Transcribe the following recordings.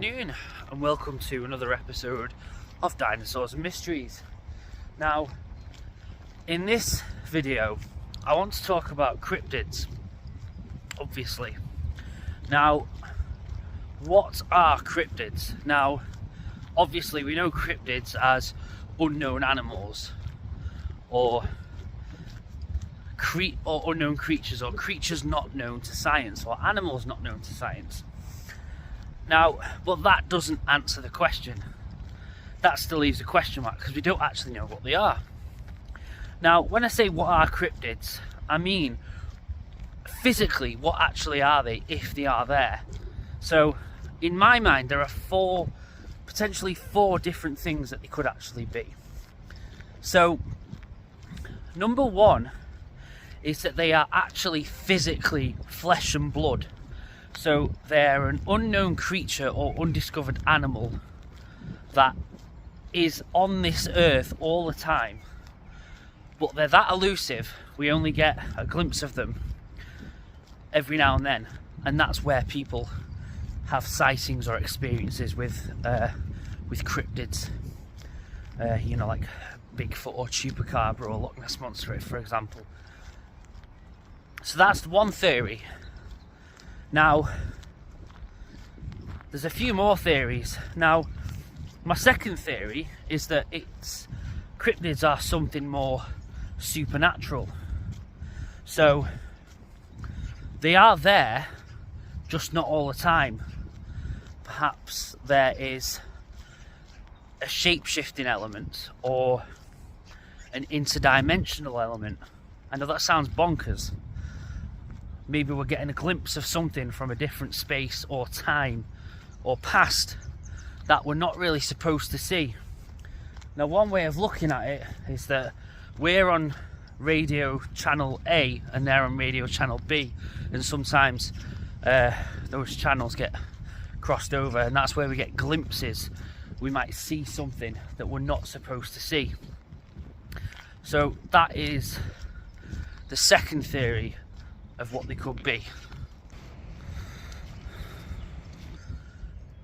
afternoon and welcome to another episode of Dinosaurs and Mysteries. Now, in this video I want to talk about cryptids, obviously. Now, what are cryptids? Now, obviously we know cryptids as unknown animals or unknown creatures, or creatures not known to science, or animals not known to science. Now, but that doesn't answer the question. That still leaves a question mark because we don't actually know what they are. Now, when I say what are cryptids, I mean physically what actually are they, if they are there. So in my mind there are potentially four different things that they could actually be. So number one is that they are actually physically flesh and blood. So they're an unknown creature or undiscovered animal that is on this earth all the time, but they're that elusive we only get a glimpse of them every now and then, and that's where people have sightings or experiences with cryptids, you know, like Bigfoot or Chupacabra or Loch Ness Monster, for example. So that's one theory. Now, there's a few more theories. Now, my second theory is that cryptids are something more supernatural. So, they are there, just not all the time. Perhaps there is a shape-shifting element or an interdimensional element. I know that sounds bonkers. Maybe we're getting a glimpse of something from a different space or time or past that we're not really supposed to see. Now, one way of looking at it is that we're on radio channel A and they're on radio channel B, and sometimes those channels get crossed over, and that's where we get glimpses. We might see something that we're not supposed to see. So that is the second theory of what they could be.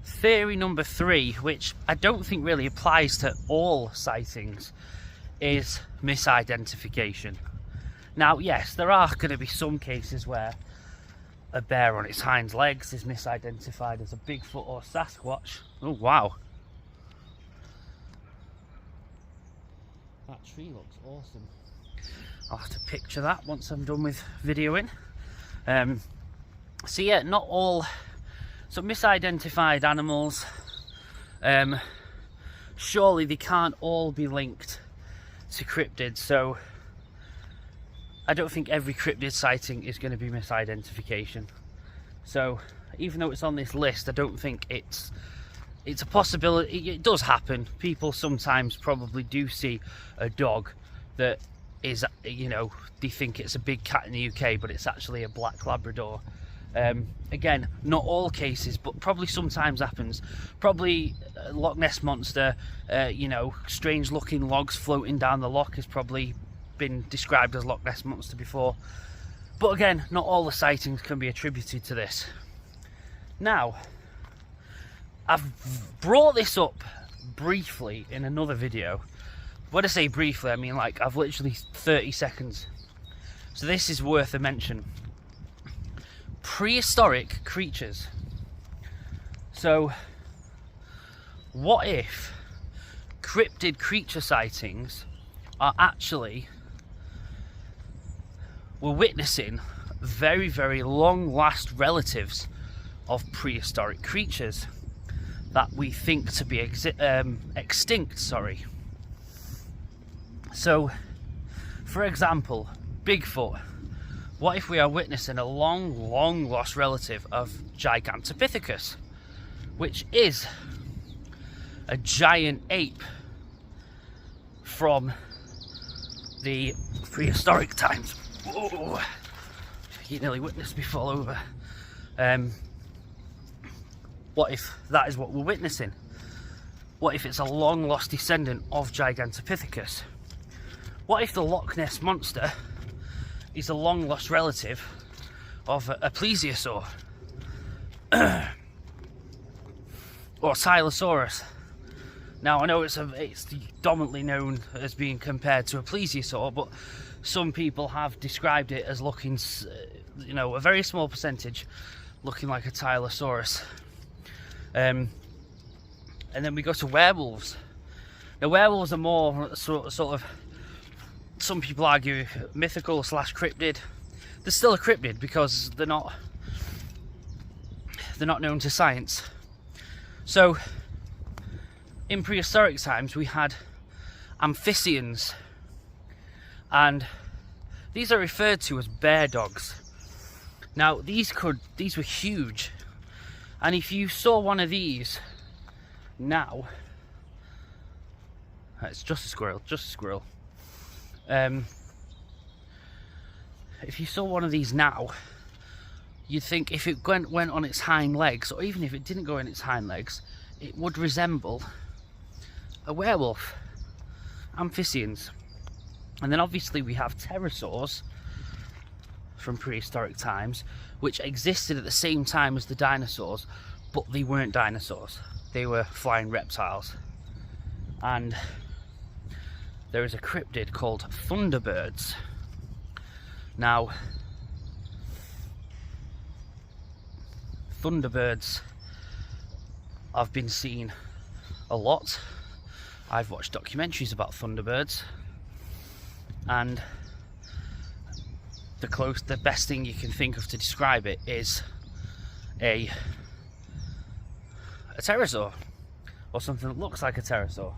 Theory number three, which I don't think really applies to all sightings, is misidentification. Now, yes, there are going to be some cases where a bear on its hind legs is misidentified as a Bigfoot or Sasquatch. Oh wow, that tree looks awesome. I'll have to picture that once I'm done with videoing. So yeah, not all. So misidentified animals, surely they can't all be linked to cryptids. So I don't think every cryptid sighting is going to be misidentification. So even though it's on this list, I don't think it's a possibility. It does happen. People sometimes probably do see a dog that is, you know, they think it's a big cat in the UK, but it's actually a black Labrador. Again, not all cases, but probably sometimes happens. Probably Loch Ness Monster, you know, strange looking logs floating down the loch has probably been described as Loch Ness Monster before. But again, not all the sightings can be attributed to this. Now, I've brought this up briefly in another video. When I say briefly, I mean like I've literally 30 seconds. So this is worth a mention. Prehistoric creatures. So what if cryptid creature sightings are actually, we're witnessing very, very long last relatives of prehistoric creatures that we think to be extinct, sorry. So, for example, Bigfoot. What if we are witnessing a long, long lost relative of Gigantopithecus, which is a giant ape from the prehistoric times? Whoa, you nearly witnessed me fall over. What if that is what we're witnessing? What if it's a long lost descendant of Gigantopithecus? What if the Loch Ness Monster is a long lost relative of a plesiosaur? or Tylosaurus. Now I know it's dominantly known as being compared to a plesiosaur, but some people have described it as looking, you know, a very small percentage looking like a Tylosaurus. And then we go to werewolves. Now werewolves are more sort of, some people argue, mythical / cryptid. They're still a cryptid because they're not known to science. So in prehistoric times we had amphibians, and these are referred to as bear dogs. Now these were huge, and if you saw one of these now, it's just a squirrel. If you saw one of these now, you'd think if it went on its hind legs, or even if it didn't go on its hind legs, it would resemble a werewolf. Amphibians. And then obviously we have pterosaurs from prehistoric times, which existed at the same time as the dinosaurs, but they weren't dinosaurs. They were flying reptiles. And there is a cryptid called thunderbirds. Now, thunderbirds have been seen a lot. I've watched documentaries about thunderbirds, and the best thing you can think of to describe it is a pterosaur, or something that looks like a pterosaur.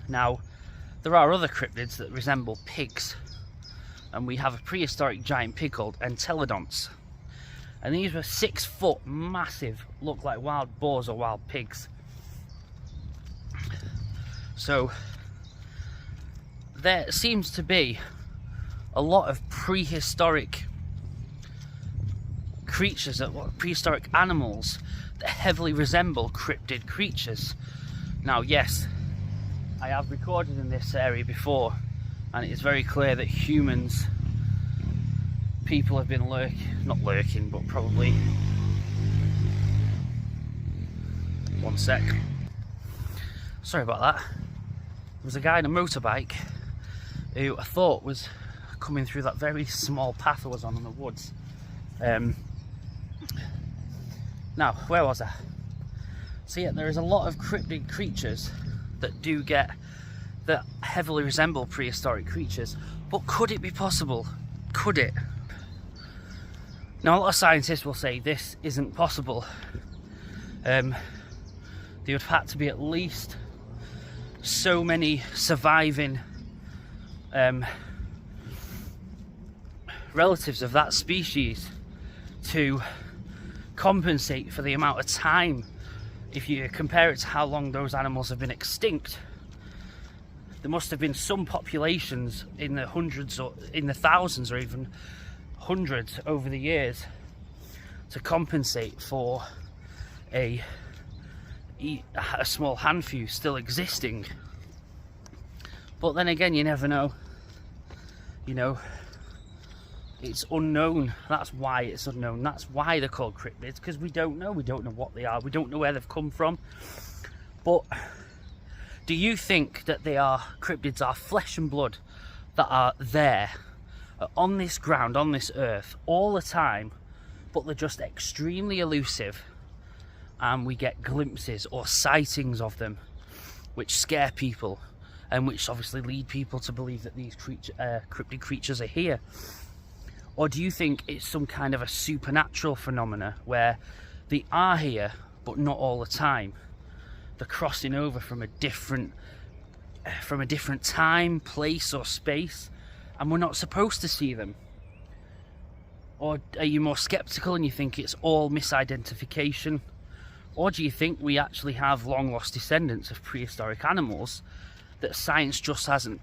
Now, there are other cryptids that resemble pigs, and we have a prehistoric giant pig called entelodonts. And these were 6 foot, massive, look like wild boars or wild pigs. So there seems to be a lot of prehistoric creatures, prehistoric animals that heavily resemble cryptid creatures. Now yes, I have recorded in this area before, and it is very clear that people have been not lurking, but probably, one sec, sorry about that. There was a guy on a motorbike who I thought was coming through that very small path I was on in the woods. Now, where was I? So yeah, there is a lot of cryptid creatures that heavily resemble prehistoric creatures, but could it be possible? Could it? Now a lot of scientists will say this isn't possible. There would have had to be at least so many surviving relatives of that species to compensate for the amount of time. If you compare it to how long those animals have been extinct, there must have been some populations in the hundreds or in the thousands or even hundreds over the years to compensate for a small handful still existing. But then again, you never know. You know, it's unknown. That's why it's unknown. That's why they're called cryptids, because we don't know. We don't know what they are. We don't know where they've come from. But do you think that cryptids are flesh and blood that are there on this ground, on this earth, all the time, but they're just extremely elusive, and we get glimpses or sightings of them which scare people and which obviously lead people to believe that these cryptid creatures are here? Or do you think it's some kind of a supernatural phenomena where they are here but not all the time? They're crossing over from a different time, place or space, and we're not supposed to see them? Or are you more skeptical and you think it's all misidentification? Or do you think we actually have long lost descendants of prehistoric animals that science just hasn't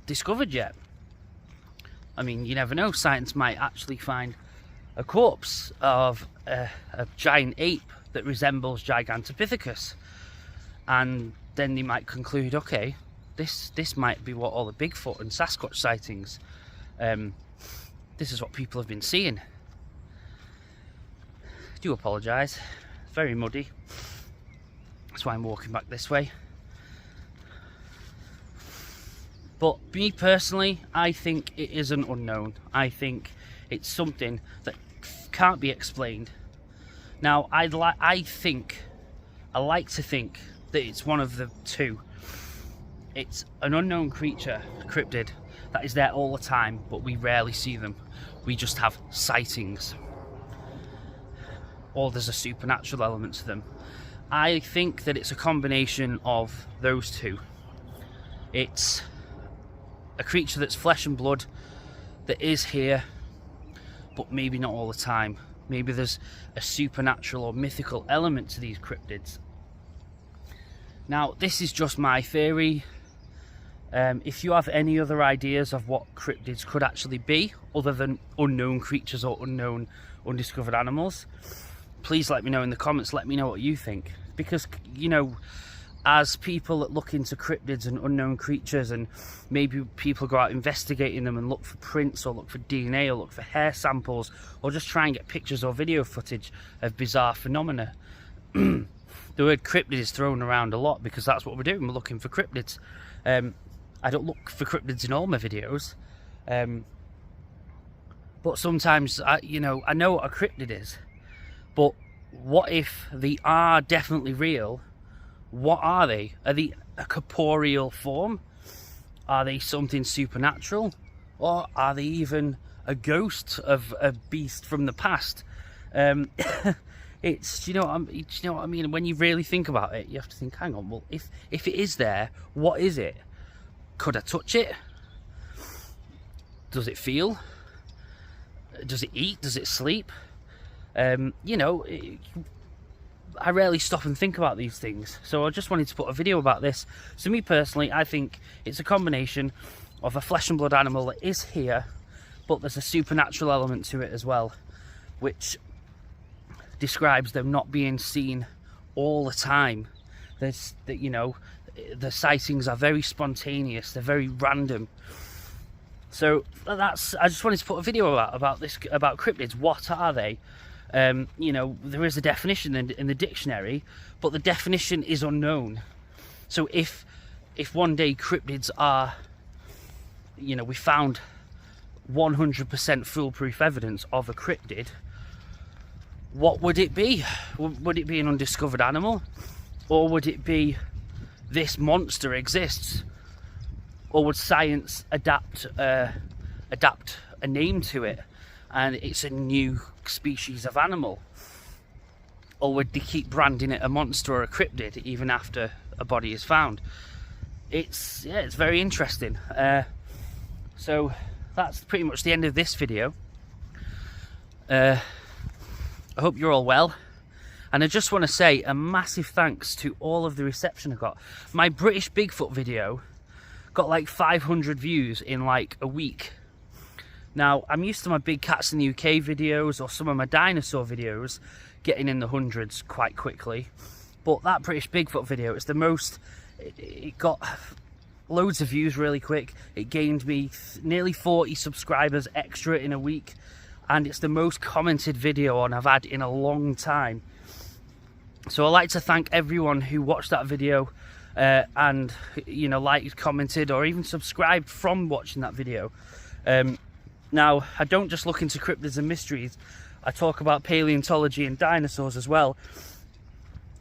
discovered yet? I mean, you never know. Science might actually find a corpse of a giant ape that resembles Gigantopithecus, and then they might conclude, okay, this might be what all the Bigfoot and Sasquatch sightings, this is what people have been seeing. I do apologise. very muddy. That's why I'm walking back this way. But me personally, I think it is an unknown. I think it's something that can't be explained. Now, I like to think that it's one of the two. It's an unknown creature, a cryptid, that is there all the time, but we rarely see them. We just have sightings. Or there's a supernatural element to them. I think that it's a combination of those two. It's a creature that's flesh and blood, that is here, but maybe not all the time. Maybe there's a supernatural or mythical element to these cryptids. Now, this is just my theory. If you have any other ideas of what cryptids could actually be, other than unknown creatures or unknown undiscovered animals, please let me know in the comments. Let me know what you think. Because, you know, as people that look into cryptids and unknown creatures, and maybe people go out investigating them and look for prints or look for DNA or look for hair samples or just try and get pictures or video footage of bizarre phenomena, the word cryptid is thrown around a lot because that's what we're doing. We're looking for cryptids. I don't look for cryptids in all my videos, but sometimes I know what a cryptid is. But what if they are definitely real? What are they? Are they a corporeal form? Are they something supernatural? Or are they even a ghost of a beast from the past? It's, you know what I mean? When you really think about it, you have to think, hang on, well, if it is there, what is it? Could I touch it? Does it feel? Does it eat? Does it sleep? You know, I rarely stop and think about these things, so I just wanted to put a video about this. So me personally, I think it's a combination of a flesh and blood animal that is here, but there's a supernatural element to it as well, which describes them not being seen all the time. There's, you know, the sightings are very spontaneous, they're very random. So I just wanted to put a video about cryptids. What are they? You know, there is a definition in the dictionary, but the definition is unknown. So if one day cryptids are, you know, we found 100% foolproof evidence of a cryptid, what would it be? Would it be an undiscovered animal? Or would it be this monster exists? Or would science adapt a name to it and it's a new species of animal? Or would they keep branding it a monster or a cryptid even after a body is found? It's very interesting. So that's pretty much the end of this video. I hope you're all well, and I just want to say a massive thanks to all of the reception I got. My British Bigfoot video got like 500 views in like a week. Now, I'm used to my big cats in the UK videos or some of my dinosaur videos getting in the hundreds quite quickly, but that British Bigfoot video, it's the most, it got loads of views really quick. It gained me nearly 40 subscribers extra in a week, and it's the most commented video on I've had in a long time. So I'd like to thank everyone who watched that video and, you know, liked, commented, or even subscribed from watching that video. Now, I don't just look into cryptids and mysteries, I talk about paleontology and dinosaurs as well.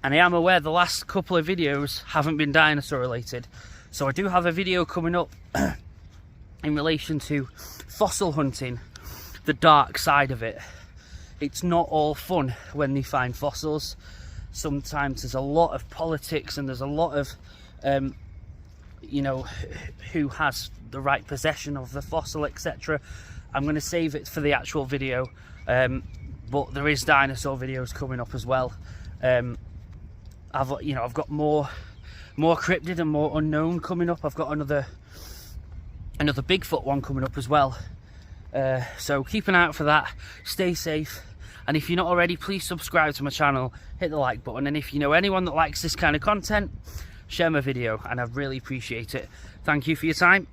And I am aware the last couple of videos haven't been dinosaur related. So I do have a video coming up in relation to fossil hunting, the dark side of it. It's not all fun when they find fossils. Sometimes there's a lot of politics and there's a lot of, you know, who has the right possession of the fossil, etc. I'm going to save it for the actual video, but there is dinosaur videos coming up as well. I've got more cryptid and more unknown coming up. I've got another Bigfoot one coming up as well. So keep an eye out for that. Stay safe, and if you're not already, please subscribe to my channel, hit the like button, and if you know anyone that likes this kind of content, share my video, and I'd really appreciate it. Thank you for your time.